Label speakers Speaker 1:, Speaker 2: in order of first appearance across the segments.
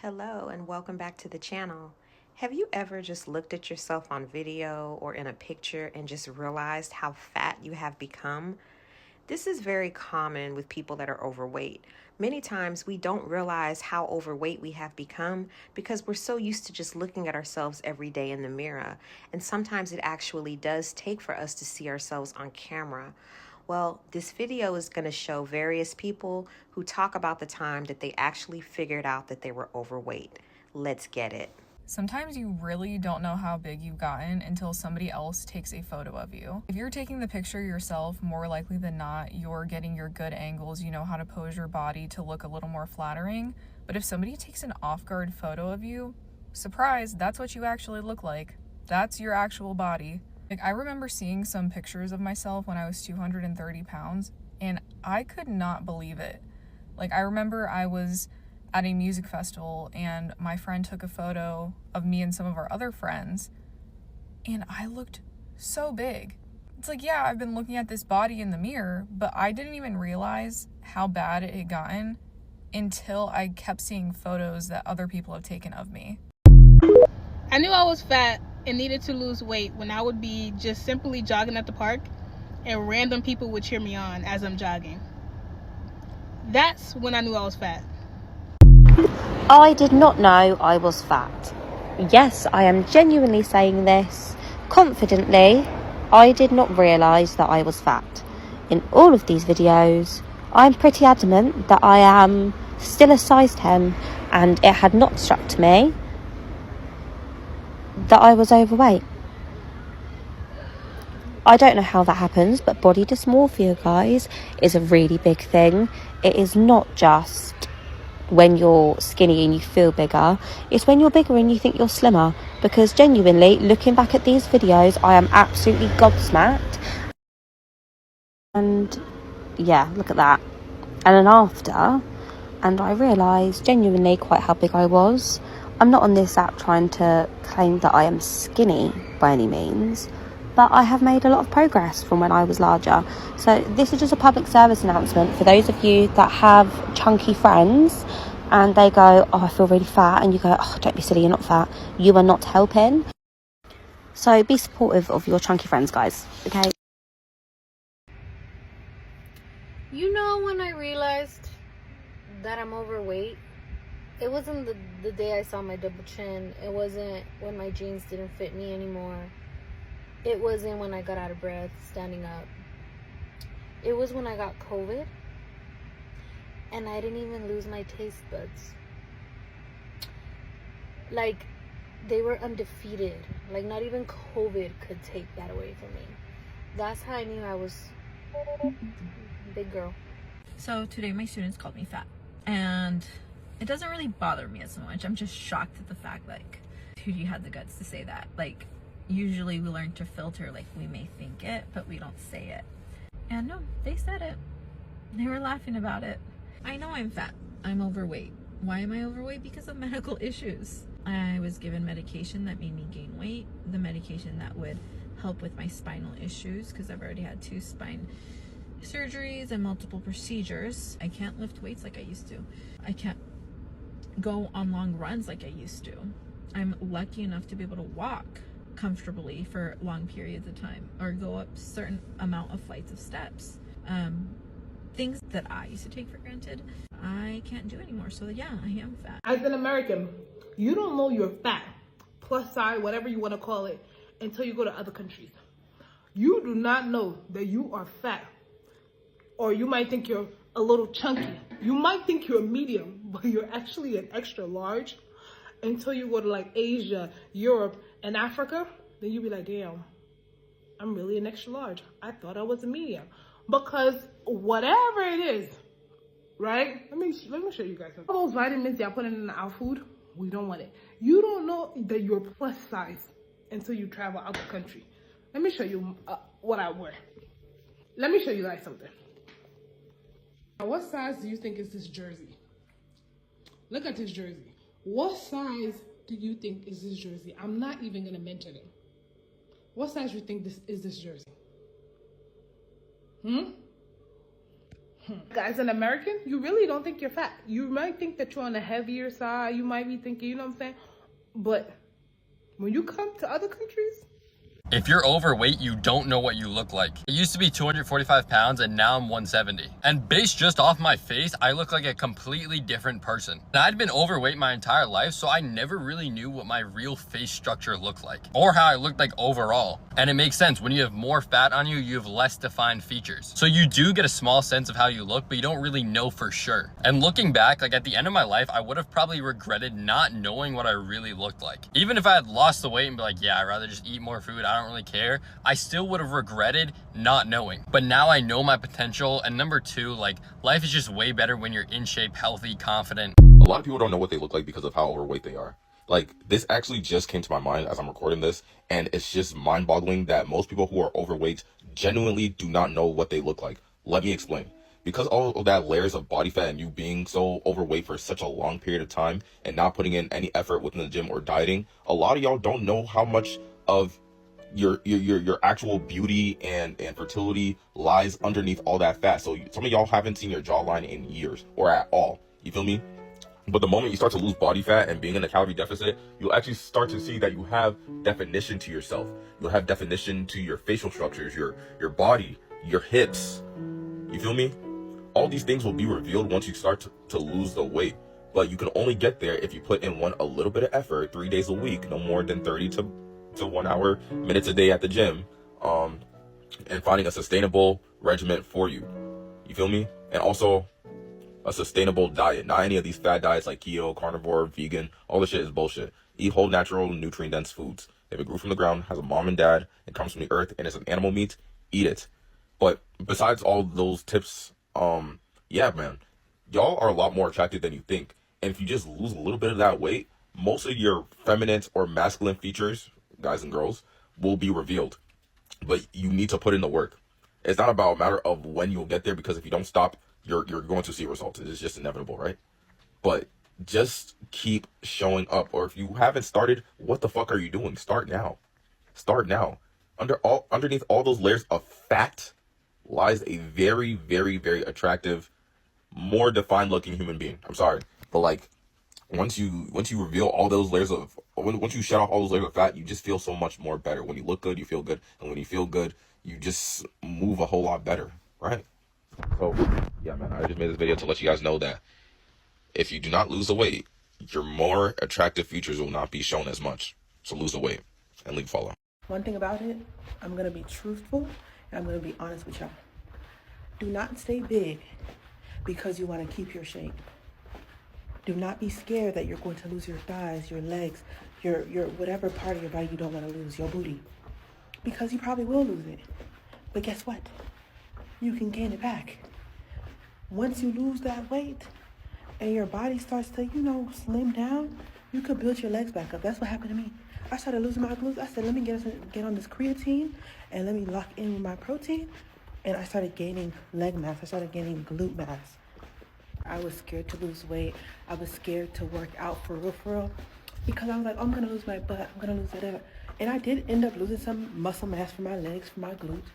Speaker 1: Hello and welcome back to the channel. Have you ever just looked at yourself on video or in a picture and just realized how fat you have become? This is very common with people that are overweight. Many times we don't realize how overweight we have become because we're so used to just looking at ourselves every day in the mirror. And sometimes it actually does take for us to see ourselves on camera. Well, this video is going to show various people who talk about the time that they actually figured out that they were overweight. Let's get it.
Speaker 2: Sometimes you really don't know how big you've gotten until somebody else takes a photo of you. If you're taking the picture yourself, more likely than not, you're getting your good angles, you know how to pose your body to look a little more flattering. But if somebody takes an off-guard photo of you, surprise, that's what you actually look like. That's your actual body. Like, I remember seeing some pictures of myself when I was 230 pounds, and I could not believe it. Like, I remember I was at a music festival and my friend took a photo of me and some of our other friends, and I looked so big. It's like, yeah, I've been looking at this body in the mirror, but I didn't even realize how bad it had gotten until I kept seeing photos that other people have taken of me.
Speaker 3: I knew I was fat and needed to lose weight when I would be just simply jogging at the park and random people would cheer me on as I'm jogging. That's when I knew I was fat.
Speaker 4: I did not know I was fat. Yes, I am genuinely saying this confidently. I did not realise that I was fat. In all of these videos, I'm pretty adamant that I am still a size 10, and it had not struck me that I was overweight. I don't know how that happens, but body dysmorphia, guys, is a really big thing. It is not just when you're skinny and you feel bigger. It's when you're bigger and you think you're slimmer, because genuinely, looking back at these videos, I am absolutely gobsmacked. And yeah, look at that. And then after, and I realised genuinely quite how big I was. I'm not on this app trying to claim that I am skinny by any means, but I have made a lot of progress from when I was larger. So this is just a public service announcement for those of you that have chunky friends and they go, oh, I feel really fat, and you go, oh, don't be silly, you're not fat. You are not helping. So be supportive of your chunky friends, guys, okay?
Speaker 5: You know when I realized that I'm overweight? It wasn't the day I saw my double chin. It wasn't when my jeans didn't fit me anymore. It wasn't when I got out of breath standing up. It was when I got COVID and I didn't even lose my taste buds. Like, they were undefeated. Like, not even COVID could take that away from me. That's how I knew I was a big girl.
Speaker 6: So today my students called me fat, and it doesn't really bother me as much. I'm just shocked at the fact, like, dude, you had the guts to say that. Like, usually we learn to filter, like, we may think it, but we don't say it. And no, they said it. They were laughing about it. I know I'm fat. I'm overweight. Why am I overweight? Because of medical issues. I was given medication that made me gain weight. The medication that would help with my spinal issues, because I've already had 2 spine surgeries and multiple procedures. I can't lift weights like I used to. I can't go on long runs like I used to. I'm lucky enough to be able to walk comfortably for long periods of time, or go up certain amount of flights of steps. Things that I used to take for granted, I can't do anymore. So yeah, I am fat.
Speaker 3: As an American, you don't know you're fat, plus size, whatever you want to call it, until you go to other countries. You do not know that you are fat. Or you might think you're a little chunky. You might think you're medium, but you're actually an extra large until you go to like Asia, Europe, and Africa. Then you'll be like, damn, I'm really an extra large. I thought I was a medium. Because whatever it is, right? Let me show you guys something. All those vitamins y'all putting in our food, we don't want it. You don't know that you're plus size until you travel out the country. Let me show you what I wear. Let me show you guys something. Now, what size do you think is this jersey? Look at this jersey. What size do you think is this jersey? I'm not even going to mention it. What size do you think this is this jersey? As an American, you really don't think you're fat. You might think that you're on the heavier side. You might be thinking, you know what I'm saying? But when you come to other countries,
Speaker 7: if you're overweight, you don't know what you look like. I used to be 245 pounds and now I'm 170. And based just off my face, I look like a completely different person. And I'd been overweight my entire life, so I never really knew what my real face structure looked like or how I looked like overall. And it makes sense. When you have more fat on you, you have less defined features. So you do get a small sense of how you look, but you don't really know for sure. And looking back, like at the end of my life, I would have probably regretted not knowing what I really looked like. Even if I had lost the weight and be like, yeah, I'd rather just eat more food, I don't really care, I still would have regretted not knowing. But now I know my potential, and number two, like, life is just way better when you're in shape, healthy, confident.
Speaker 8: A lot of people don't know what they look like because of how overweight they are. Like, this actually just came to my mind as I'm recording this, and it's just mind-boggling that most people who are overweight genuinely do not know what they look like. Let me explain. Because all of that layers of body fat and you being so overweight for such a long period of time and not putting in any effort within the gym or dieting, a lot of y'all don't know how much of your actual beauty and fertility lies underneath all that fat. So some of y'all haven't seen your jawline in years or at all. You feel me? But the moment you start to lose body fat and being in a calorie deficit, you'll actually start to see that you have definition to yourself. You'll have definition to your facial structures, your body, your hips. You feel me? All these things will be revealed once you start to lose the weight. But you can only get there if you put in a little bit of effort, 3 days a week, no more than 30 to 1 hour minutes a day at the gym, and finding a sustainable regimen for you. You feel me? And also a sustainable diet. Not any of these fad diets like keto, carnivore, vegan. All this shit is bullshit. Eat whole, natural, nutrient dense foods. If it grew from the ground, has a mom and dad, and comes from the earth, and is an animal meat, eat it. But besides all those tips, yeah, man, y'all are a lot more attractive than you think. And if you just lose a little bit of that weight, most of your feminine or masculine features, guys and girls, will be revealed. But you need to put in the work. It's not about a matter of when you'll get there, because if you don't stop, you're going to see results. It's just inevitable, right? But just keep showing up. Or if you haven't started, what the fuck are you doing? Start now. Start now. Underneath all those layers of fat lies a very, very, very attractive, more defined looking human being. I'm sorry, but like, once you reveal all those layers of, once you shut off all those layers of fat, you just feel so much more better. When you look good, you feel good, and when you feel good, you just move a whole lot better, right? So yeah, man, I just made this video to let you guys know that if you do not lose the weight, your more attractive features will not be shown as much. So lose the weight and leave a follow.
Speaker 9: One thing about it, I'm going to be truthful and I'm going to be honest with y'all. Do not stay big because you want to keep your shape. Do not be scared that you're going to lose your thighs, your legs, your whatever part of your body you don't want to lose, your booty. Because you probably will lose it. But guess what? You can gain it back. Once you lose that weight and your body starts to, slim down, you could build your legs back up. That's what happened to me. I started losing my glutes. I said, let me get on this creatine and let me lock in with my protein. And I started gaining leg mass. I started gaining glute mass. I was scared to lose weight. I was scared to work out for real. Because I was like, I'm going to lose my butt. I'm going to lose whatever. And I did end up losing some muscle mass for my legs, for my glutes.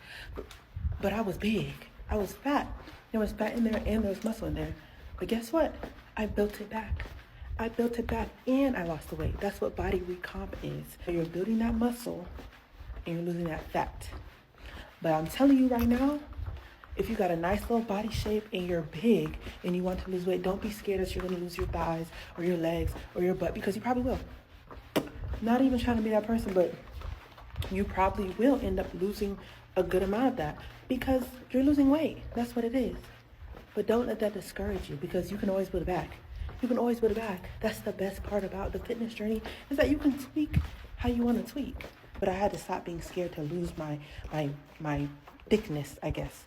Speaker 9: But I was big. I was fat. There was fat in there and there was muscle in there. But guess what? I built it back. I built it back and I lost the weight. That's what body recomp is. So you're building that muscle and you're losing that fat. But I'm telling you right now, if you got a nice little body shape and you're big and you want to lose weight, don't be scared that you're going to lose your thighs or your legs or your butt, because you probably will. Not even trying to be that person, but you probably will end up losing a good amount of that because you're losing weight. That's what it is. But don't let that discourage you, because you can always build it back. You can always build it back. That's the best part about the fitness journey, is that you can tweak how you want to tweak. But I had to stop being scared to lose my thickness, I guess.